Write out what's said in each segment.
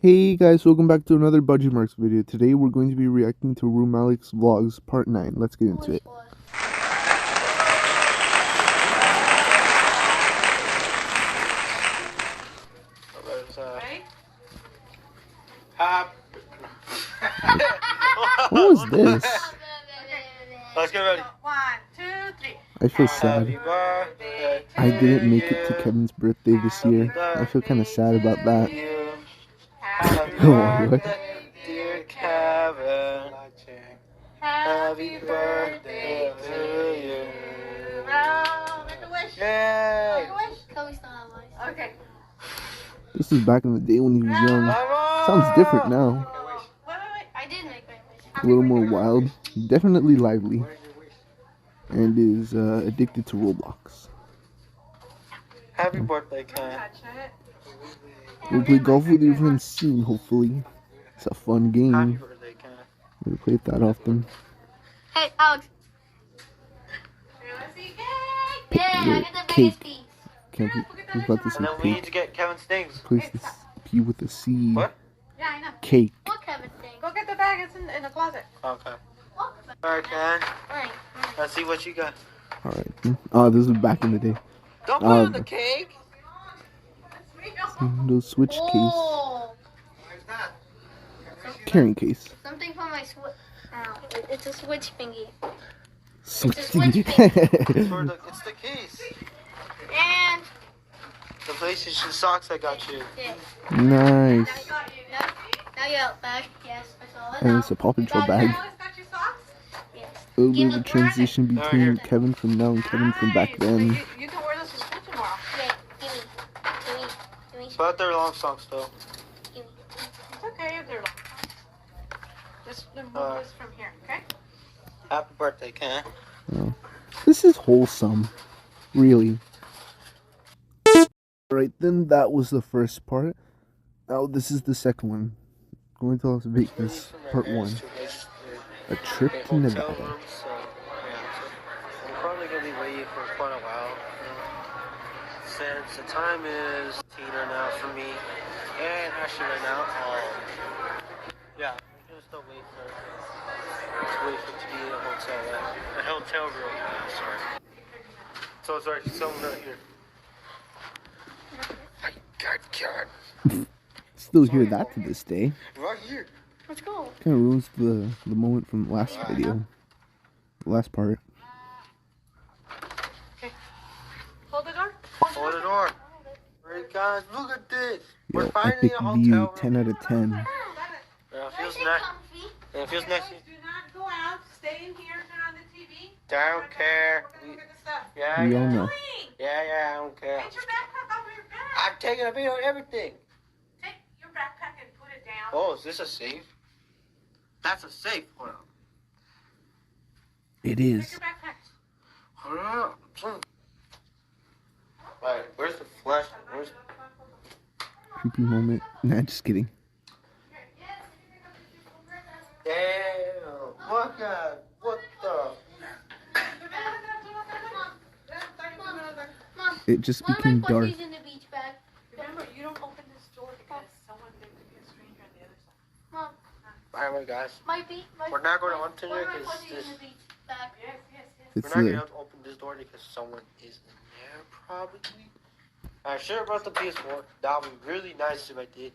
Hey guys, welcome back to another Budgie Marx video. Today we're going to be reacting to Room Alex Vlogs Part 9. Let's get into it. What was this? Let's get ready. 1, 2, 3. I feel sad. I didn't make it to Kevin's birthday this year. I feel kind of sad about that. Happy What? birthday, dear Kevin. Happy birthday to you. Make a wish. Yay! Make a wish. Kobe's not alive. Okay. This is back in the day when he was young. Sounds different now. Wait. I did make my wish. A little more wild. Definitely lively. And is addicted to Roblox. Happy birthday, Ken. Touch it. We'll play golf with your friends soon, hopefully. It's a fun Happy game. birthday, Ken. We play it that often. Hey, Alex. Here, let's see cake. Yeah, I got the Cake. biggest piece. Can't be, who's about to And say then we need cake? to get Kevin's things. Place this P with a C. What? Yeah, I know. Cake. What Kevin thing? Go get the bag. It's in the closet. Okay. What? Alright, Ken. Alright. Let's see what you got. Alright. Oh, this was back in the day. Don't put it on the cake. The switch case. Oh. Carrying case. Something for my switch. It's a switch thingy. Switch It's a switch It's the case. And The PlayStation socks I got you. yeah. Nice. Now you out bag. Yes, I saw it. And it's a Paw Patrol bag. Yes. A little bit of a transition between Kevin from now and Kevin from back then. You can wear this to school tomorrow. Yeah, give me. But they're long socks though. Give me. It's okay if they're long. Just remove this from here, okay? Happy birthday, Ken. This is wholesome. Really. Alright, then that was the first part. Now this is the second one. Going to Las Vegas, part 1. A trip to Nevada. I'm probably gonna be waiting for quite a while. Since the time is theater now for me. And actually right now, yeah, I'm gonna still wait for it to be in a hotel room. Sorry. So sorry, someone right here. My God. Still hear that to this day. Right here. Let's go. Kind of ruins the moment from the last video. The last part. Okay. Hold the door. Hold the door. Alright guys, look at this. We're Yo, finally epic in a view, hotel 10 out of 10. Yeah, it feels nice. Yeah, it feels nice. Do not go out. Stay in here. Turn on the TV. Don't care. We're gonna look at the stuff. Yeah, We all yeah. know. Yeah, I don't care. Get your backpack off your bag. I'm taking a video of everything. Take your backpack and put it down. Oh, is this a safe? That's a safe. Hold on. It Take is. your backpack. Hold on. Alright, where's the flash? Where's... Creepy moment. Nah, just kidding. Damn. What the? Mom, It just why became am I put dark. these in the beach bag? Remember, you don't open this door because someone may be a stranger on the other side. Mom, Alright, guys. we're not going to open it Why am I because putting this... in the beach bag? Yes. It's We're not the going to open this door because someone is in there, probably. I'm sure about the PS4. That would be really nice if I did.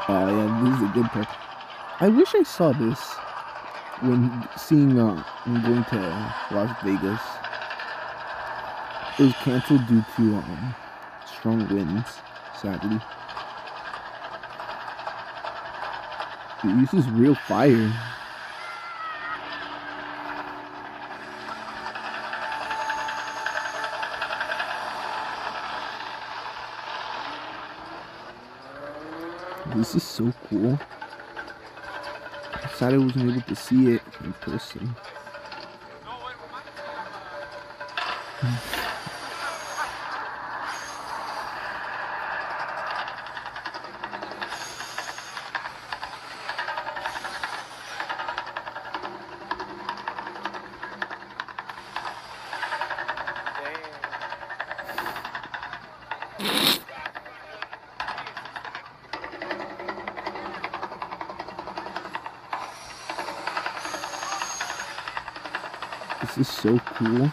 oh yeah, this is a good part. I wish I saw this when when going to Las Vegas. It was canceled due to strong winds, sadly. It uses real fire. This is so cool. I'm sad I wasn't able to see it in person. This is so cool.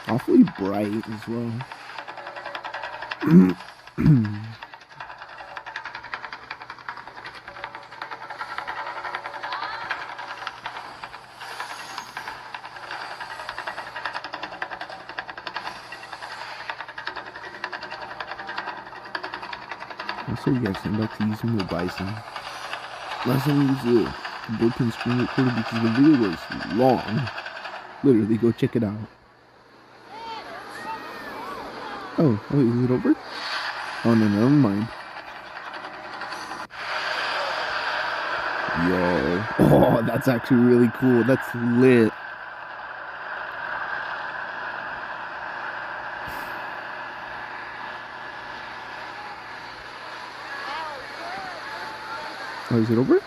Awfully bright as well. Also, yes, I'm about to use the Bison. Last time I used the built-in screen recorder because the video was long. Literally, go check it out. Oh, wait, is it over? Oh, no, never mind. Yo. Oh, that's actually really cool. That's lit. Oh, is it over?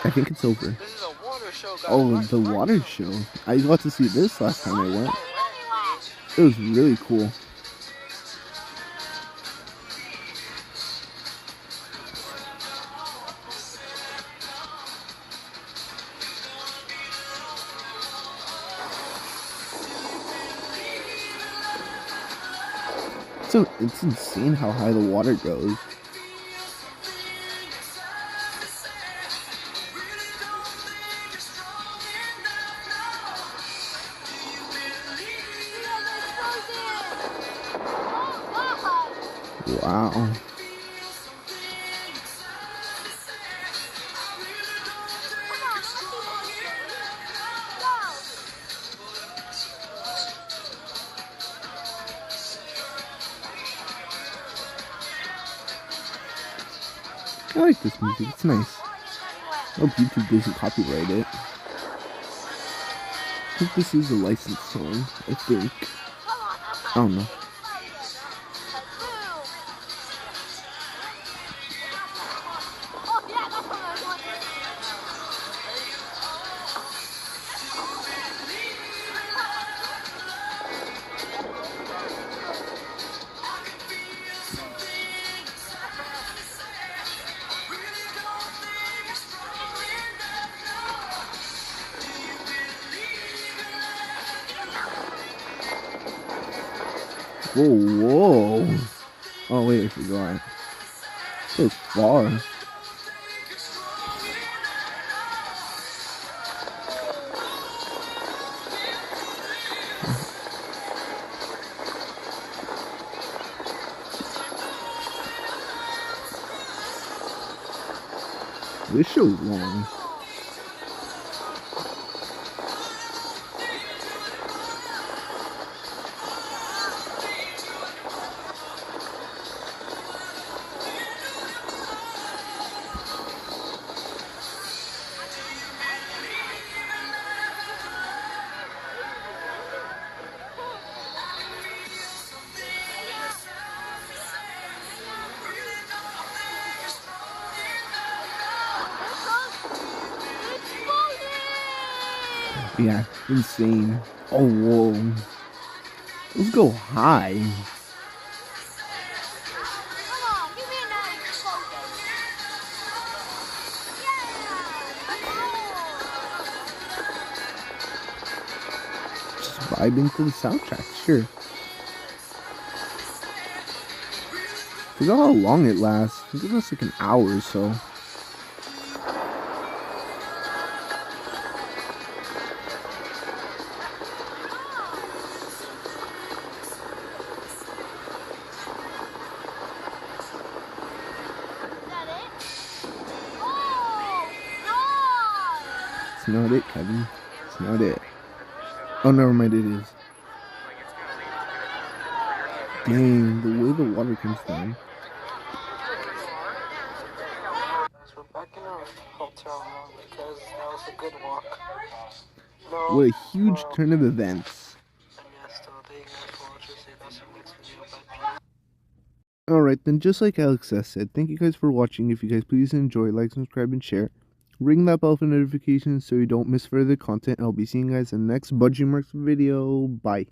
I think it's over. This is a water show, guys. Oh, the water show. I got to see this last time I went. It was really cool. So it's insane how high the water goes. Wow. I like this music, it's nice. I hope YouTube doesn't copyright it. I think this is a licensed song, I think. I don't know. Whoa, whoa. Oh, wait, I forgot. It was far. This show's long. Yeah, insane. Oh, whoa. Let's go high. Just vibing to the soundtrack, sure. Forgot how long it lasts. I think it lasts like an hour or so. It's not it, Kevin. It's not it. Oh, never mind, it is. Dang, the way the water comes down. So we're back in our hotel now because that was a good walk. No, What a huge turn of events. and yeah, still thank you guys for watching. See you guys in the next video. Bye. Alright, then just like Alex S said, thank you guys for watching. If you guys please enjoy, like, subscribe, and share. ring that bell for notifications so you don't miss further content. I'll be seeing you guys in the next Budgie Marx video. Bye.